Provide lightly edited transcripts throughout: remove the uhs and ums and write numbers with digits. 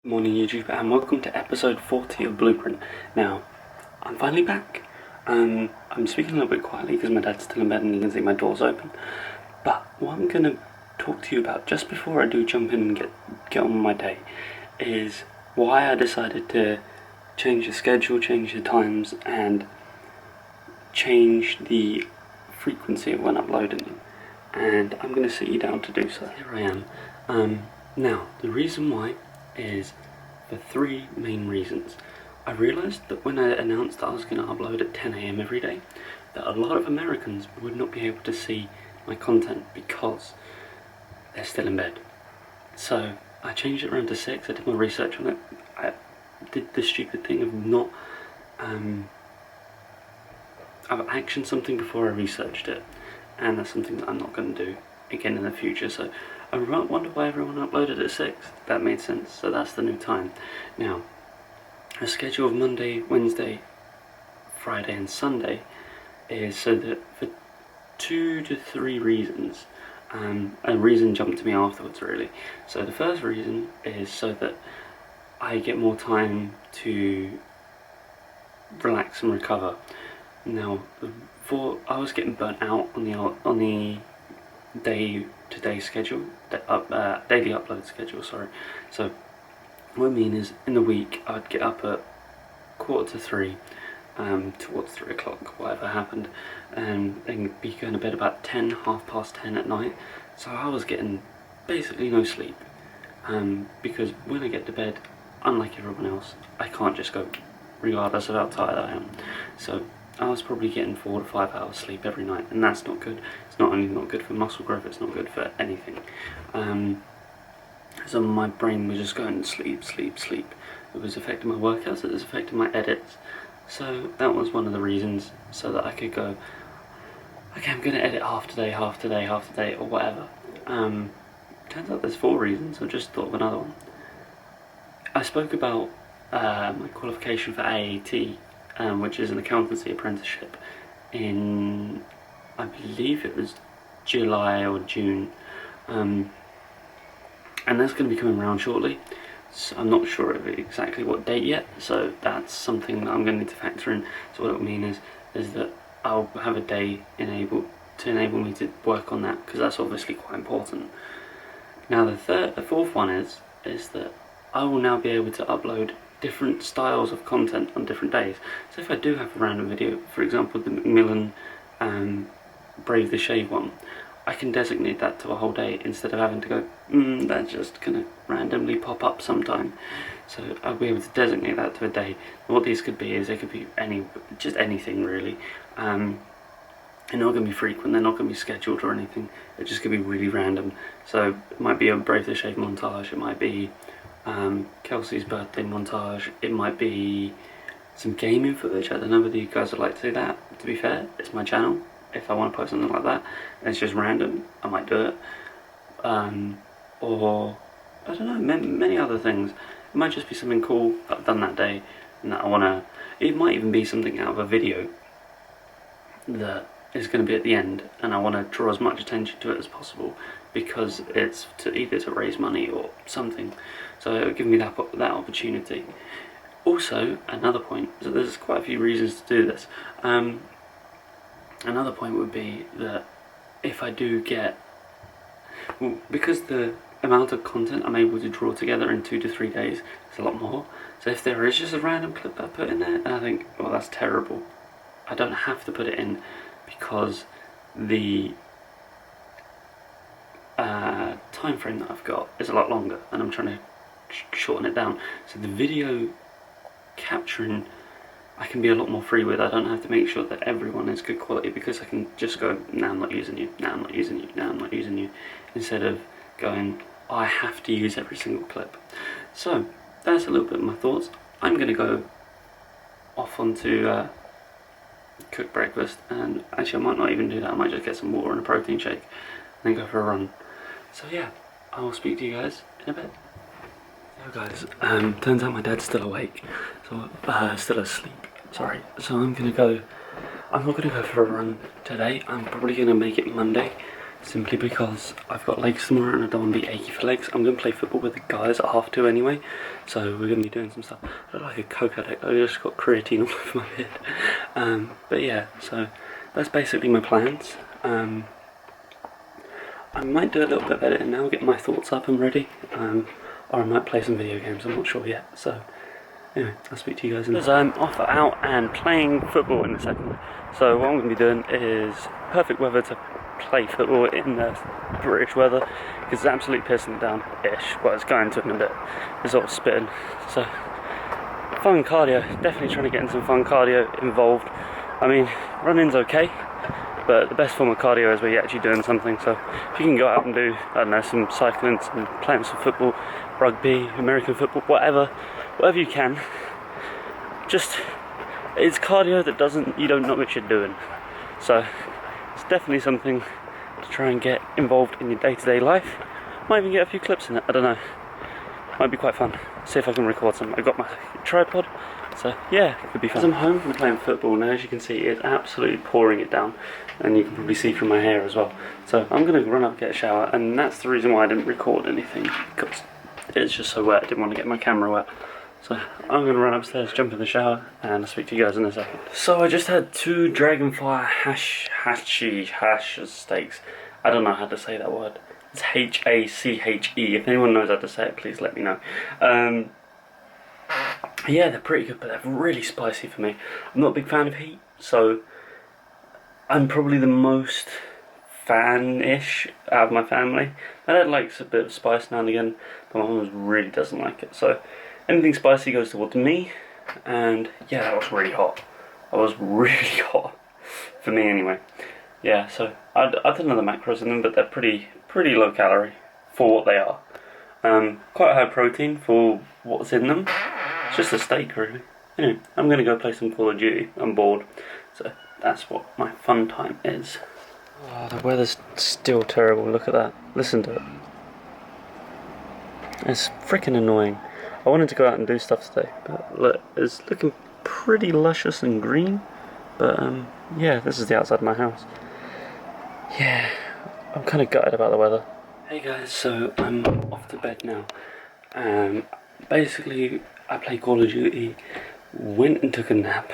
Morning YouTube, and welcome to episode 40 of Blueprint. Now, I'm finally back. I'm speaking a little bit quietly because my dad's still in bed and you can see my door's open. But what I'm going to talk to you about just before I do jump in and get on with my day is why I decided to change the schedule, change the times, and change the frequency of when uploading them. And I'm going to sit you down to do so. Here I am. Now, the reason why is for three main reasons. I realised that when I announced that I was going to upload at 10 AM every day, that a lot of Americans would not be able to see my content because they're still in bed. So I changed it around to 6, I did my research on it, I did the stupid thing of not, I've actioned something before I researched it, and that's something that I'm not going to do again in the future. So I wonder why everyone uploaded at 6. That made sense, so that's the new time. Now, a schedule of Monday, Wednesday, Friday and Sunday is so that for 2 to 3 reasons, a reason jumped to me afterwards really. So the first reason is so that I get more time to relax and recover. Now, I was getting burnt out on the day-to-day schedule, daily upload schedule, sorry. So what I mean is, in the week I'd get up at 2:45 towards 3 o'clock, whatever happened, and then be going to bed about 10, 10:30 at night. So I was getting basically no sleep, because when I get to bed, unlike everyone else, I can't just go regardless of how tired I am. So I was probably getting 4 to 5 hours sleep every night, and that's not good. It's not only not good for muscle growth, it's not good for anything. So my brain was just going sleep. It was affecting my workouts, it was affecting my edits. So that was one of the reasons, so that I could go, okay, I'm going to edit half today, or whatever. Turns out there's 4 reasons, I just thought of another one. I spoke about my qualification for AAT, which is an accountancy apprenticeship, in, I believe it was July or June, and that's going to be coming around shortly. So I'm not sure of exactly what date yet, so that's something that I'm going to need to factor in. So what it will mean is that I'll have a day to enable me to work on that, because that's obviously quite important. Now the fourth one is that I will now be able to upload different styles of content on different days. So if I do have a random video, for example the Macmillan Brave the Shave one, I can designate that to a whole day instead of having to go, that's just gonna randomly pop up sometime. So I'll be able to designate that to a day. And what these could be is, they could be just anything really. They're not going to be frequent, they're not going to be scheduled or anything, it just could be really random. So it might be a Brave the Shave montage, it might be Kelsey's birthday montage, it might be some gaming footage. I don't know whether you guys would like to see that. To be fair, it's my channel. If I want to post something like that and it's just random, I might do it. Or I don't know, many other things. It might just be something cool that I've done that day and that I want to, it might even be something out of a video that is going to be at the end, and I want to draw as much attention to it as possible because it's either to raise money or something. So it'll give me that opportunity. Also, another point, so there's quite a few reasons to do this. Another point would be that if I do get, well, because the amount of content I'm able to draw together in 2 to 3 days is a lot more. So if there is just a random clip that I put in there and I think, well, that's terrible, I don't have to put it in, because the time frame that I've got is a lot longer and I'm trying to shorten it down. So the video capturing I can be a lot more free with. I don't have to make sure that everyone is good quality, because I can just go, nah, I'm not using you, nah, I'm not using you, nah, I'm not using you, instead of going, oh, I have to use every single clip. So that's a little bit of my thoughts. I'm going to go off onto cook breakfast, and actually I might not even do that, I might just get some water and a protein shake and then go for a run. So yeah, I will speak to you guys in a bit. So guys, turns out my dad's still awake, so still asleep, sorry. So I'm not gonna go for a run today, I'm probably gonna make it Monday, simply because I've got legs tomorrow and I don't want to be achy for legs. I'm going to play football with the guys at 2:30 anyway, so we're going to be doing some stuff. I look like a coke addict, I just got creatine all over my head. But yeah, so that's basically my plans. I might do a little bit of editing now, get my thoughts up and ready, or I might play some video games, I'm not sure yet. So anyway, I'll speak to you guys in a second. I'm off out and playing football in a second. So what I'm going to be doing is perfect weather to play football in the British weather, because it's absolutely pissing it down-ish, but it's going to in a bit. It's all spitting. So fun cardio, definitely trying to get in some fun cardio involved. I mean, running's okay, but the best form of cardio is where you're actually doing something. So if you can go out and do, I don't know, some cycling, some playing some football, rugby, American football, whatever you can, just, it's cardio that you don't know what you're doing. So it's definitely something to try and get involved in your day-to-day life. Might even get a few clips in it, I don't know. Might be quite fun. See if I can record some. I've got my tripod, so yeah, it could be fun. As I'm home from playing football now, as you can see, it's absolutely pouring it down, and you can probably see from my hair as well. So I'm going to run up and get a shower, and that's the reason why I didn't record anything, because it's just so wet. I didn't want to get my camera wet. So I'm going to run upstairs, jump in the shower, and I'll speak to you guys in a second. So I just had 2 Dragonfire hash steaks. I don't know how to say that word. It's H-A-C-H-E. If anyone knows how to say it, please let me know. Yeah, they're pretty good, but they're really spicy for me. I'm not a big fan of heat, so I'm probably the most fan-ish out of my family. My dad likes a bit of spice now and again, but my mum really doesn't like it. So anything spicy goes towards me, and yeah, that was really hot. That was really hot, for me anyway. Yeah, so I don't know the macros in them, but they're pretty low calorie for what they are. Quite high protein for what's in them. It's just a steak, really. Anyway, I'm going to go play some Call of Duty. I'm bored, so that's what my fun time is. Oh, the weather's still terrible. Look at that. Listen to it. It's freaking annoying. I wanted to go out and do stuff today, but look, it's looking pretty luscious and green. But yeah, this is the outside of my house. Yeah, I'm kind of gutted about the weather. Hey guys, so I'm off to bed now. Basically, I played Call of Duty, went and took a nap.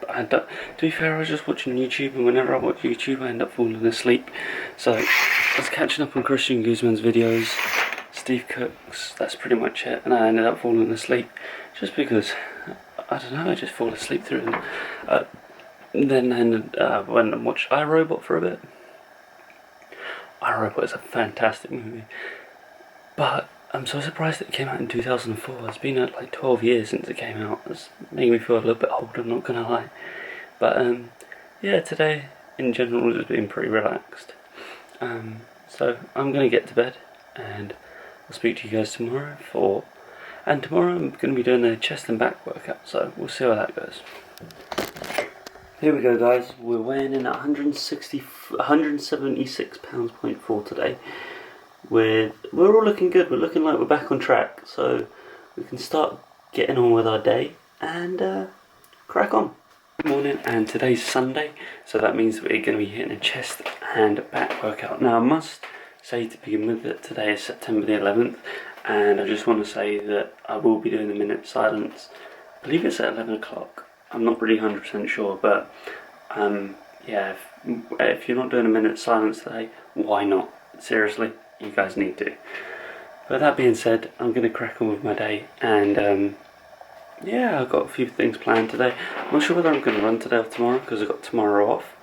To be fair, I was just watching YouTube, and whenever I watch YouTube, I end up falling asleep. So I was catching up on Christian Guzman's videos, Steve Cook's, that's pretty much it, and I ended up falling asleep just because, I don't know, I just fall asleep through them. Then I went and watched iRobot for a bit. iRobot is a fantastic movie, but I'm so surprised it came out in 2004. It's been like 12 years since it came out. It's making me feel a little bit old, I'm not gonna lie. But yeah, today in general has been pretty relaxed. So I'm gonna get to bed, and I'll speak to you guys tomorrow and tomorrow I'm gonna be doing a chest and back workout, so we'll see how that goes. Here we go, guys. We're weighing in at 176 pounds, 0.4 today. We're all looking good. We're looking like we're back on track, so we can start getting on with our day and crack on. Good morning, and today's Sunday, so that means we're going to be hitting a chest and back workout. Now, I must say to begin with that today is September the 11th, and I just want to say that I will be doing a minute silence. I believe it's at 11 o'clock. I'm not really 100% sure, but yeah, if you're not doing a minute silence today, why not? Seriously, you guys need to. But that being said, I'm going to crack on with my day, and yeah, I've got a few things planned today. I'm not sure whether I'm going to run today or tomorrow, because I've got tomorrow off,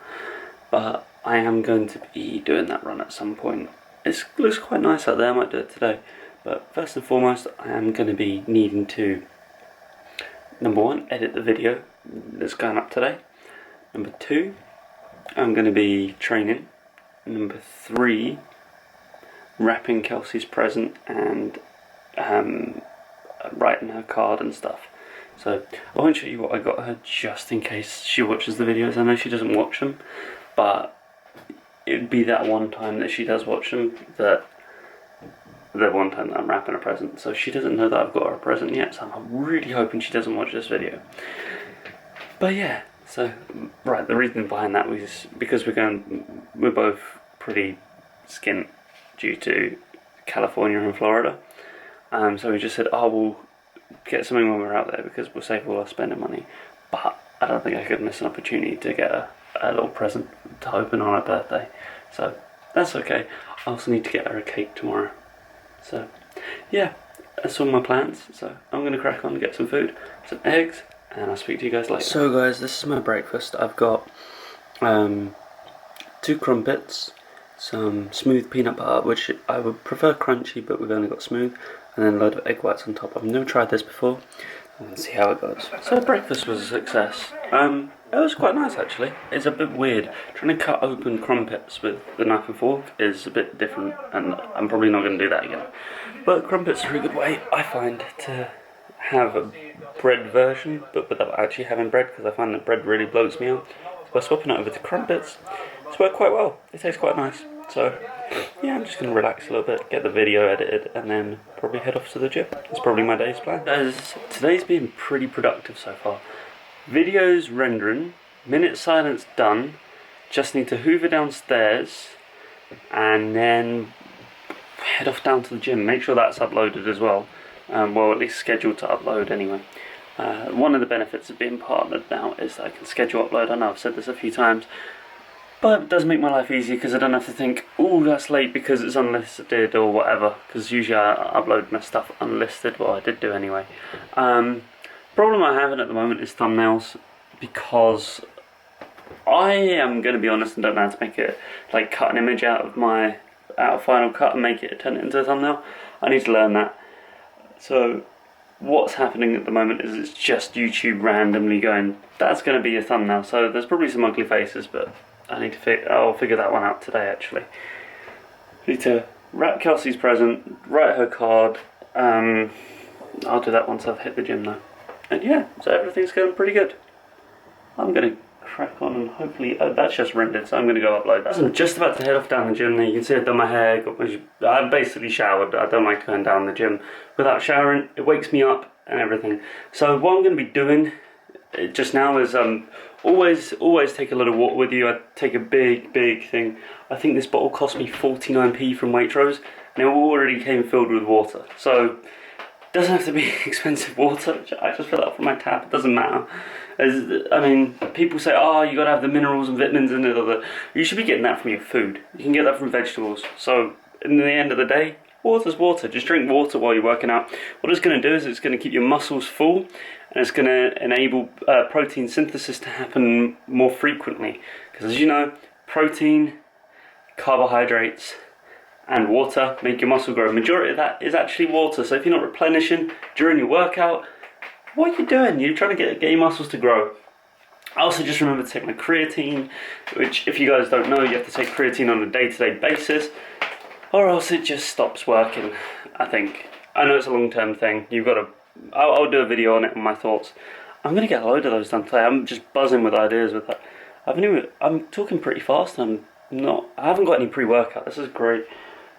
but I am going to be doing that run at some point. It looks quite nice out there, I might do it today, but first and foremost, I am going to be needing to, number 1, edit the video that's going up today. Number 2, I'm going to be training. Number 3, wrapping Kelsey's present and writing her card and stuff. So I won't show you what I got her just in case she watches the videos. I know she doesn't watch them, but it'd be that one time that she does watch them, the one time that I'm wrapping a present. So she doesn't know that I've got her a present yet, so I'm really hoping she doesn't watch this video. But yeah, so right, the reason behind that was because we're both pretty skint due to California and Florida. So we just said, oh, we'll get something when we're out there because we'll save all our spending money. But I don't think I could miss an opportunity to get a little present to open on her birthday. So that's okay. I also need to get her a cake tomorrow. So yeah, that's all my plans. So I'm going to crack on and get some food, some eggs, and I'll speak to you guys later. So guys, this is my breakfast. I've got 2 crumpets, some smooth peanut butter, which I would prefer crunchy, but we've only got smooth, and then a load of egg whites on top. I've never tried this before. Let's see how it goes. So breakfast was a success. It was quite nice actually. It's a bit weird. Trying to cut open crumpets with the knife and fork is a bit different, and I'm probably not going to do that again. But crumpets are a good way, I find, to have a bread version, but without actually having bread, because I find that bread really bloats me out. So by swapping it over to crumpets, it's worked quite well. It tastes quite nice. So yeah, I'm just going to relax a little bit, get the video edited, and then probably head off to the gym. It's probably my day's plan. Today's been pretty productive so far. Videos rendering, minute silence done, just need to hoover downstairs, and then head off down to the gym. Make sure that's uploaded as well. Well, at least scheduled to upload anyway. One of the benefits of being partnered now is that I can schedule upload. I know I've said this a few times, but it does make my life easier because I don't have to think, oh, that's late because it's unlisted or whatever, because usually I upload my stuff unlisted. Well, I did do anyway. Problem I have at the moment is thumbnails, because I am going to be honest and don't know how to make it, like cut an image out of Final Cut and make it, turn it into a thumbnail. I need to learn that. So what's happening at the moment is it's just YouTube randomly going, that's going to be a thumbnail. So there's probably some ugly faces, but I need to I'll figure that one out today actually. Need to wrap Kelsey's present, write her card. I'll do that once I've hit the gym though. And yeah, so everything's going pretty good. I'm going to crack on and hopefully, that's just rendered, so I'm going to go upload that. I'm just about to head off down the gym. There you can see I've done my hair, I basically showered. I don't like going down the gym without showering. It wakes me up and everything. So what I'm going to be doing just now is always take a lot of water with you. I take a big thing. I think this bottle cost me 49p from Waitrose, and it already came filled with water. So doesn't have to be expensive water. I just fill it up from my tap. It doesn't matter. I mean, people say, oh, you got to have the minerals and vitamins in it. You should be getting that from your food. You can get that from vegetables. So in the end of the day, water's water. Just drink water while you're working out. What it's going to do is it's going to keep your muscles full, and it's going to enable protein synthesis to happen more frequently. Because as you know, protein, carbohydrates, and water make your muscle grow. Majority of that is actually water. So if you're not replenishing during your workout, what are you doing? You're trying to get your muscles to grow. I also just remember to take my creatine, which if you guys don't know, you have to take creatine on a day-to-day basis, or else it just stops working, I think. I know it's a long-term thing. You've got to, I'll do a video on it and my thoughts. I'm going to get a load of those done today. I'm just buzzing with ideas with that. I'm talking pretty fast. I haven't got any pre-workout. This is great.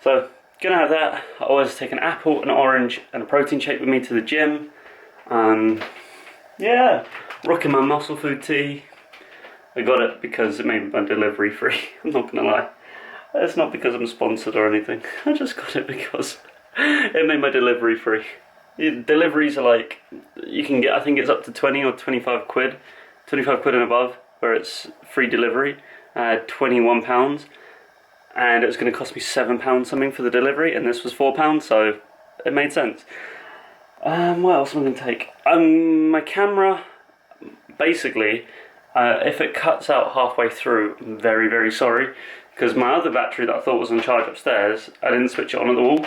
So, gonna have that. I always take an apple, an orange, and a protein shake with me to the gym. Yeah, rocking my muscle food tea. I got it because it made my delivery free. I'm not gonna lie. It's not because I'm sponsored or anything. I just got it because it made my delivery free. Deliveries are like, you can get, I think it's up to 20 or 25 quid. 25 quid and above, where it's free delivery. £21. And it was going to cost me £7 something for the delivery, and this was £4, so it made sense. What else am I going to take? My camera, basically, if it cuts out halfway through, I'm very sorry, because my other battery that I thought was on charge upstairs, I didn't switch it on at the wall.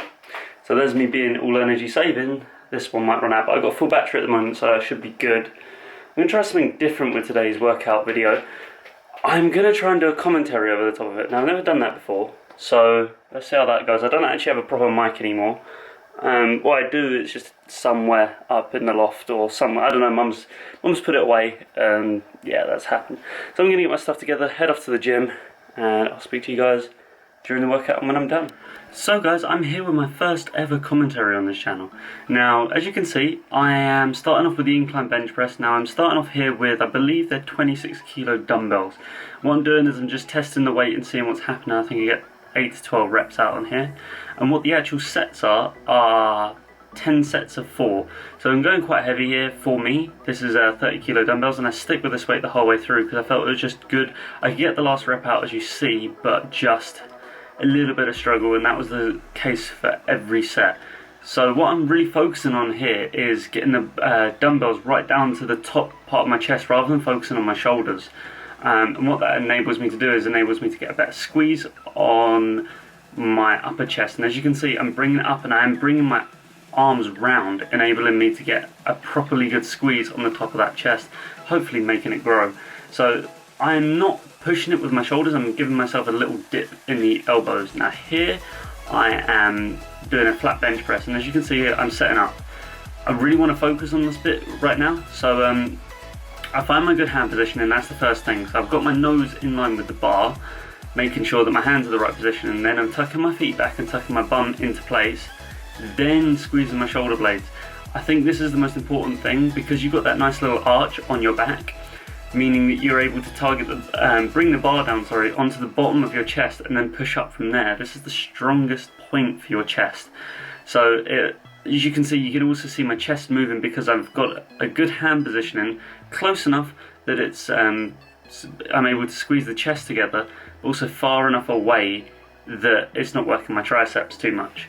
So there's me being all energy saving. This one might run out, but I've got a full battery at the moment, so I should be good. I'm going to try something different with today's workout video. I'm going to try and do a commentary over the top of it. Now, I've never done that before, so let's see how that goes. I don't actually have a proper mic anymore. What I do is just somewhere up in the loft or somewhere. I don't know, Mum's put it away, and yeah, that's happened. So I'm going to get my stuff together, head off to the gym, and I'll speak to you guys during the workout and when I'm done. So guys, I'm here with my first ever commentary on this channel. Now, as you can see, I am starting off with the incline bench press. Now I'm starting off here with, I believe they're 26 kilo dumbbells. What I'm doing is I'm just testing the weight and seeing what's happening. I think I 8 to 12 reps out on here. And what the actual sets are 10 sets of 4. So I'm going quite heavy here for me. This is 30 kilo dumbbells, and I stick with this weight the whole way through because I felt it was just good. I could get the last rep out, as you see, but just a little bit of struggle, and that was the case for every set. So what I'm really focusing on here is getting the dumbbells right down to the top part of my chest rather than focusing on my shoulders. And what that enables me to do is enables me to get a better squeeze on my upper chest. And as you can see, I'm bringing it up and I am bringing my arms round, enabling me to get a properly good squeeze on the top of that chest, hopefully making it grow. So I am not pushing it with my shoulders, I'm giving myself a little dip in the elbows. Now here I am doing a flat bench press, and as you can see here, I'm setting up. I really want to focus on this bit right now, so I find my good hand position, and that's the first thing. So I've got my nose in line with the bar, making sure that my hands are the right position, and then I'm tucking my feet back and tucking my bum into place, then squeezing my shoulder blades. I think this is the most important thing because you've got that nice little arch on your back, meaning that you're able to target the, bring the bar down, onto the bottom of your chest and then push up from there. This is the strongest point for your chest. So as you can see, you can also see my chest moving because I've got a good hand positioning, close enough that it's I'm able to squeeze the chest together, but also far enough away that it's not working my triceps too much.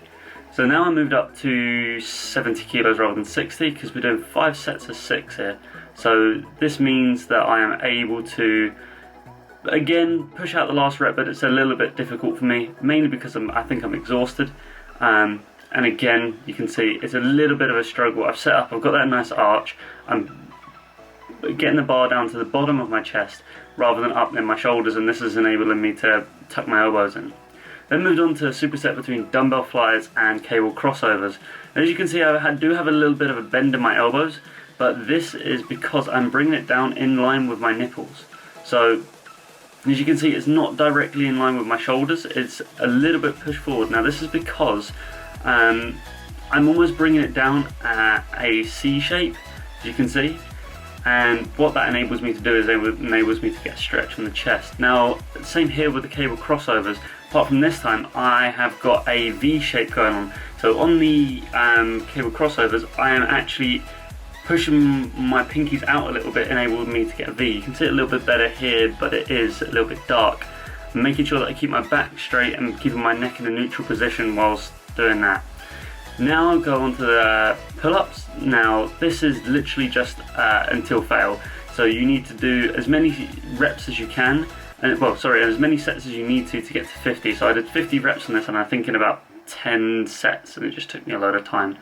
So now I moved up to 70 kilos rather than 60 because we're doing 5 sets of 6 here. So this means that I am able to, again, push out the last rep, but it's a little bit difficult for me, mainly because I think I'm exhausted. And again, you can see it's a little bit of a struggle. I've set up, I've got that nice arch, I'm getting the bar down to the bottom of my chest rather than up near my shoulders, and this is enabling me to tuck my elbows in. Then moved on to a superset between dumbbell flyers and cable crossovers. And as you can see, I do have a little bit of a bend in my elbows, but this is because I'm bringing it down in line with my nipples. So as you can see, it's not directly in line with my shoulders, it's a little bit pushed forward. Now this is because I'm almost bringing it down at a C shape, as you can see. And what that enables me to do is it enables me to get a stretch from the chest. Now, same here with the cable crossovers. Apart from this time, I have got a V shape going on. So on the cable crossovers, I am actually pushing my pinkies out a little bit, enabling me to get a V. You can see it a little bit better here, but it is a little bit dark. I'm making sure that I keep my back straight and keeping my neck in a neutral position whilst doing that. Now I'll go on to the pull-ups. Now this is literally just until fail. So you need to do as many reps as you can, and as many sets as you need to get to 50. So I did 50 reps on this, and I'm thinking about 10 sets, and it just took me a load of time.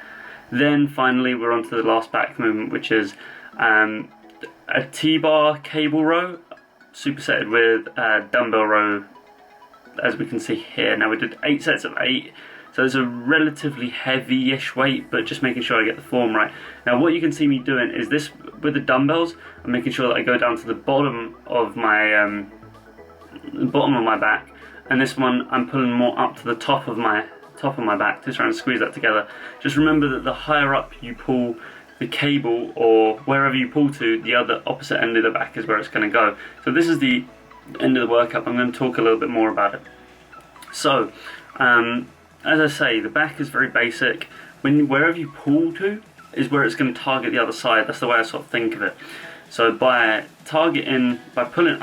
Then finally we're on to the last back movement, which is a T-bar cable row supersetted with dumbbell row, as we can see here. Now we did 8 sets of 8. So it's a relatively heavy-ish weight, but just making sure I get the form right. Now what you can see me doing is this, with the dumbbells, I'm making sure that I go down to the bottom of my back, and this one I'm pulling more up to the top of my back to try and squeeze that together. Just remember that the higher up you pull the cable, or wherever you pull to, the other opposite end of the back is where it's going to go. So this is the end of the workout. I'm going to talk a little bit more about it. So as I say, the back is very basic. Wherever you pull to is where it's going to target the other side. That's the way I sort of think of it. So by pulling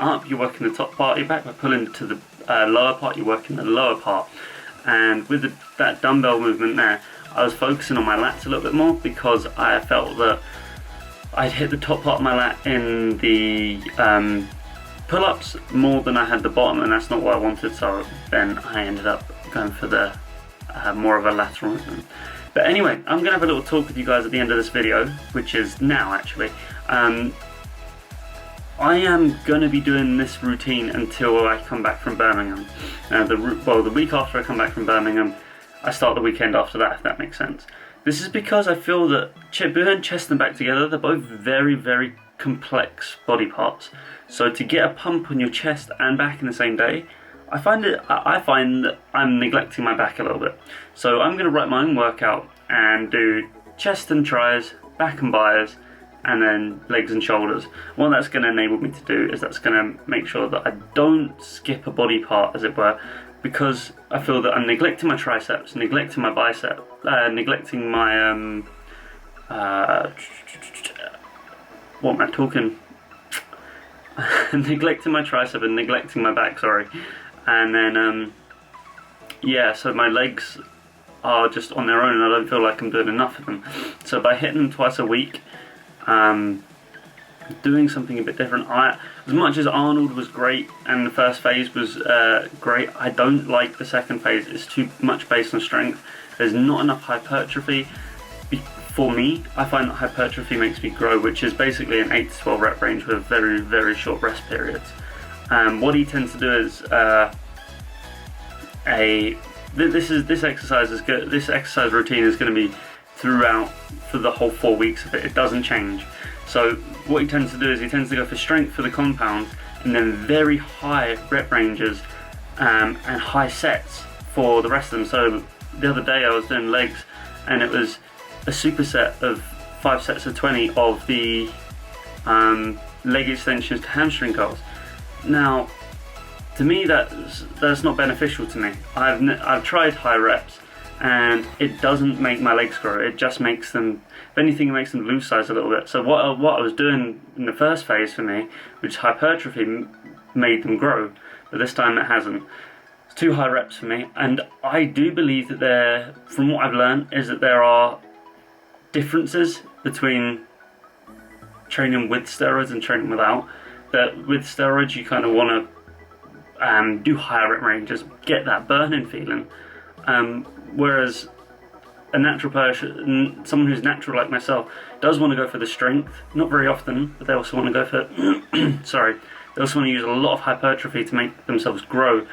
up, you're working the top part of your back. By pulling to the lower part, you're working the lower part. And with that dumbbell movement there, I was focusing on my lats a little bit more because I felt that I'd hit the top part of my lat in the pull-ups more than I had the bottom, and that's not what I wanted. So then I ended up going for the more of a lateral movement. But anyway, I'm going to have a little talk with you guys at the end of this video, which is now actually. I am going to be doing this routine until I come back from Birmingham. The week after I come back from Birmingham, I start the weekend after that, if that makes sense. This is because I feel that doing chest and back together, they're both very, very complex body parts. So to get a pump on your chest and back in the same day, I find that I'm neglecting my back a little bit. So I'm going to write my own workout and do chest and tries, back and bis, and then legs and shoulders. What that's going to enable me to do is that's going to make sure that I don't skip a body part, as it were, because I feel that I'm neglecting my triceps, neglecting my bicep, neglecting my what am I talking? Neglecting my tricep and neglecting my back, sorry. And then yeah, so my legs are just on their own and I don't feel like I'm doing enough of them. So by hitting them twice a week, doing something a bit different. As much as Arnold was great and the first phase was great, I don't like the second phase. It's too much based on strength. There's not enough hypertrophy. For me, I find that hypertrophy makes me grow, which is basically an 8 to 12 rep range with very, very short rest periods. What he tends to do is this exercise routine is going to be throughout for the whole 4 weeks of it. It doesn't change. So what he tends to do is he tends to go for strength for the compound and then very high rep ranges and high sets for the rest of them. So the other day I was doing legs and it was a superset of 5 sets of 20 of the leg extensions to hamstring curls. Now, to me that's not beneficial to me. I've tried high reps and it doesn't make my legs grow. It just makes them, if anything, it makes them lose size a little bit. So what I was doing in the first phase for me, which hypertrophy, made them grow, but this time it hasn't. It's too high reps for me, and I do believe that from what I've learned, is that there are differences between training with steroids and training without. That with steroids you kind of want to do higher rep ranges, get that burning feeling, whereas a natural person, someone who's natural like myself, does want to go for the strength, not very often, but they also want to go for sorry, they also want to use a lot of hypertrophy to make themselves grow.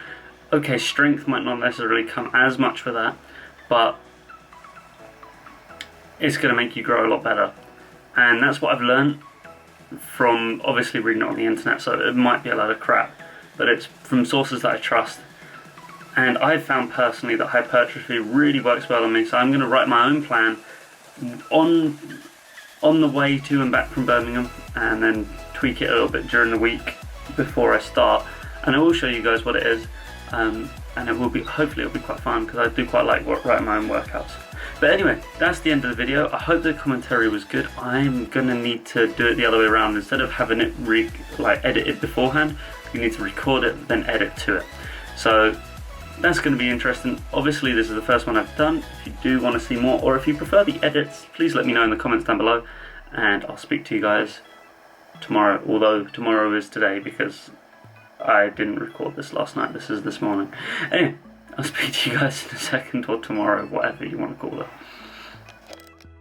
Okay, strength might not necessarily come as much for that, but it's going to make you grow a lot better. And that's what I've learned from obviously reading it on the internet, so it might be a lot of crap, but it's from sources that I trust. And I've found personally that hypertrophy really works well on me, so I'm going to write my own plan on the way to and back from Birmingham, and then tweak it a little bit during the week before I start. And I will show you guys what it is, and it will be, hopefully it'll be quite fun, because I do quite like writing my own workouts. But anyway, that's the end of the video. I hope the commentary was good. I'm going to need to do it the other way around. Instead of having it edited beforehand, you need to record it, then edit to it. So that's going to be interesting. Obviously this is the first one I've done. If you do want to see more, or if you prefer the edits, please let me know in the comments down below, and I'll speak to you guys tomorrow, although tomorrow is today because I didn't record this last night. This is this morning. Anyway, I'll speak to you guys in a second, or tomorrow, whatever you want to call it.